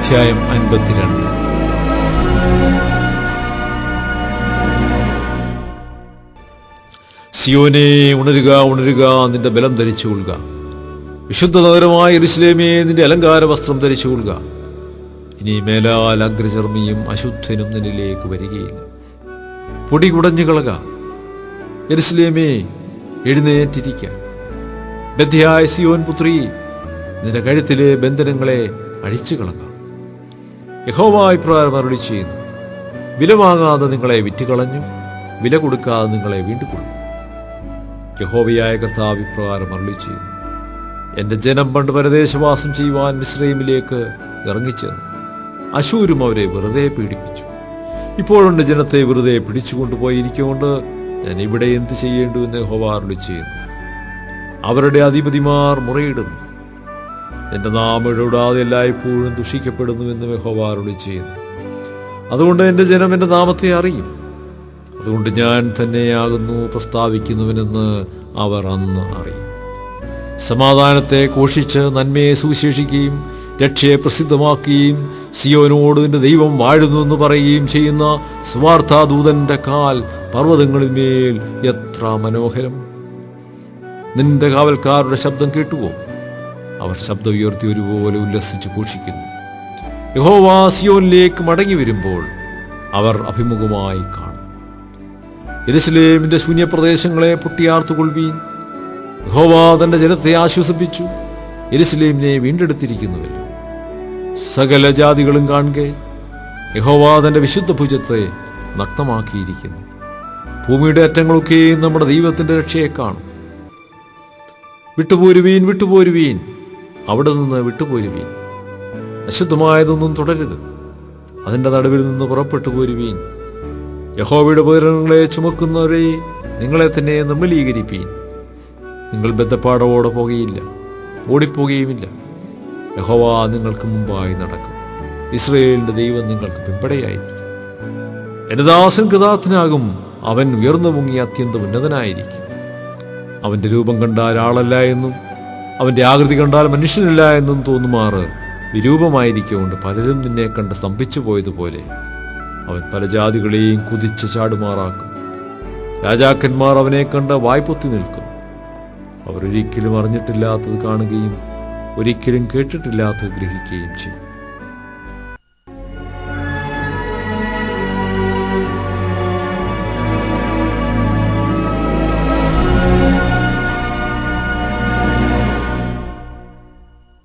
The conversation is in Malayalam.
അധ്യായം 52. സിയോനേ, ഉണരുക ഉണരുക, നിന്റെ ബലം ധരിച്ചുകൊള്ളുക. വിശുദ്ധ നഗരമായ യെരൂശലേമേ, നിന്റെ അലങ്കാര വസ്ത്രം ധരിച്ചുകൊള്ളുക. ഇനി മേലാൽ അഗ്രചർമ്മിയും അശുദ്ധനും നിന്നിലേക്ക് വരികയില്ല. പൊടി കുടഞ്ഞു കളക. യെരൂശലേമേ, എഴുന്നേറ്റിരിക്ക. ബദ്ധിയായ സിയോൻ പുത്രി, നിന്റെ കഴുത്തിലെ ബന്ധനങ്ങളെ അഴിച്ചു കളക. യഹോവ ഇപ്രകാരം അരുളി ചെയ്യുന്നു: വില വാങ്ങാതെ നിങ്ങളെ വിറ്റുകളഞ്ഞു, വില കൊടുക്കാതെ നിങ്ങളെ വീണ്ടും കൊള്ളു. യഹോവയായ കർത്താവ് ഇപ്രകാരം അരുളി ചെയ്യുന്നു: എന്റെ ജനം പണ്ട് പരദേശവാസം ചെയ്യുവാൻ മിസ്രയീമിലേക്ക് ഇറങ്ങിച്ചെന്നു. അശൂരും അവരെ വെറുതെ പീഡിപ്പിച്ചു. ഇപ്പോഴുണ്ട് ജനത്തെ വെറുതെ പിടിച്ചുകൊണ്ടുപോയിരിക്കൊണ്ട് ഞാൻ ഇവിടെ എന്ത് ചെയ്യേണ്ടു എന്ന് യഹോവ അരുളി ചെയ്യുന്നു. അവരുടെ അധിപതിമാർ മുറയിടുന്നു. എന്റെ നാമം ഇടപെടാതെ എല്ലായ്പ്പോഴും ദുഷിക്കപ്പെടുന്നു എന്ന് യഹോവ അരുളി ചെയ്യുന്നു. അതുകൊണ്ട് എന്റെ ജനം എന്റെ നാമത്തെ അറിയും. അതുകൊണ്ട് ഞാൻ തന്നെയാകുന്നു പ്രസ്താവിക്കുന്നവനെന്ന് അവർ അന്ന് അറിയും. സമാധാനത്തെ ഘോഷിച്ച് നന്മയെ സുവിശേഷിക്കുകയും രക്ഷയെ പ്രസിദ്ധമാക്കുകയും സിയോനോട് നിന്റെ ദൈവം വാഴുന്നു എന്ന് പറയുകയും ചെയ്യുന്ന സ്വാർത്ഥാദൂതന്റെ കാൽ പർവ്വതങ്ങളിന്മേൽ എത്ര മനോഹരം! നിന്റെ കാവൽക്കാരുടെ ശബ്ദം കേട്ടുവോ? അവർ ശബ്ദം ഉയർത്തി ഒരുപോലെ ഉല്ലസിച്ച് ഘോഷിക്കുന്നു. യഹോവ സിയോനിലേക്ക് മടങ്ങി വരുമ്പോൾ അവർ അഭിമുഖമായി കാണും. യെരൂശലേമിന്റെ ശൂന്യപ്രദേശങ്ങളെ പൊട്ടിയാർത്തുകൊള്ളുവീൻ. യഹോവ തന്റെ ജനത്തെ ആശ്വസിപ്പിച്ചു, യെരൂശലേമിനെ വീണ്ടെടുത്തിരിക്കുന്നുവല്ലോ. സകല ജാതികളും കാണുക, യഹോവ തന്റെ വിശുദ്ധ ഭുജത്തെ നഗ്നമാക്കിയിരിക്കുന്നു. ഭൂമിയുടെ അറ്റങ്ങളൊക്കെയും നമ്മുടെ ദൈവത്തിന്റെ രക്ഷയെ കാണും. വിട്ടുപോരുവീൻ, വിട്ടുപോരുവീൻ, അവിടെ നിന്ന് വിട്ടുപോരുവീൻ. അശുദ്ധമായതൊന്നും തുടരുത്. അതിന്റെ നടുവിൽ നിന്ന് പുറപ്പെട്ടു പോരുവീൻ. യഹോവയുടെ ഉപകരണങ്ങളെ ചുമക്കുന്നവരെ, നിങ്ങളെ തന്നെ നിർമ്മലീകരിപ്പീൻ. നിങ്ങൾ ബദ്ധപ്പാടോടെ പോകുകയില്ല, ഓടിപ്പോകുകയുമില്ല. യഹോവ നിങ്ങൾക്ക് മുമ്പായി നടക്കും. ഇസ്രായേലിന്റെ ദൈവം നിങ്ങൾക്ക് പിമ്പടയായിരിക്കും. എന്റെ ദാസൻ കൃതാർത്ഥനാകും. അവൻ ഉയർന്നു പൊങ്ങി അത്യന്തം ഉന്നതനായിരിക്കും. അവന്റെ രൂപം കണ്ടാൽ ആളല്ല എന്നും അവന്റെ ആകൃതി കണ്ടാൽ മനുഷ്യനല്ല എന്നും തോന്നുമാറ് വിരൂപമായിരിക്കൊണ്ട് പലരും നിന്നെ കണ്ട് സ്തംഭിച്ചു പോയതുപോലെ അവൻ പല ജാതികളെയും കുതിച്ച് ചാടുമാറാക്കും. രാജാക്കന്മാർ അവനെ കണ്ട് വായ്പൊത്തി നിൽക്കും. അവർ ഒരിക്കലും അറിഞ്ഞിട്ടില്ലാത്തത് കാണുകയും ഒരിക്കലും കേട്ടിട്ടില്ലാത്തത് ഗ്രഹിക്കുകയും ചെയ്യും.